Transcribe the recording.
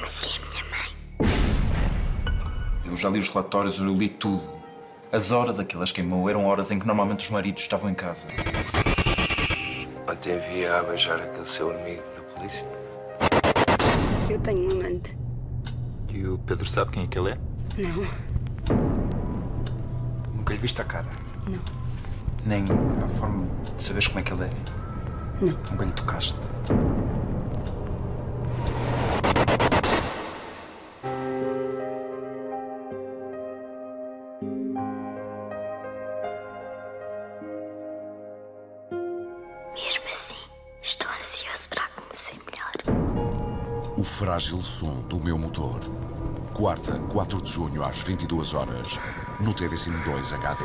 conhecia a minha mãe. Eu já li os relatórios, eu li tudo. As horas a que elas queimou eram horas em que normalmente os maridos estavam em casa. Ontem via a beijar aquele seu amigo da polícia. Eu tenho um amante. E o Pedro sabe quem é que ele é? Não, Nunca lhe viste a cara. não, Nem a forma de saberes como é que ele é. não. Nunca lhe tocaste. Mesmo assim, estou ansioso para a conhecer melhor. O frágil som do meu motor. Quarta, 4 de junho às 22 horas, no TV Cine 2 HD.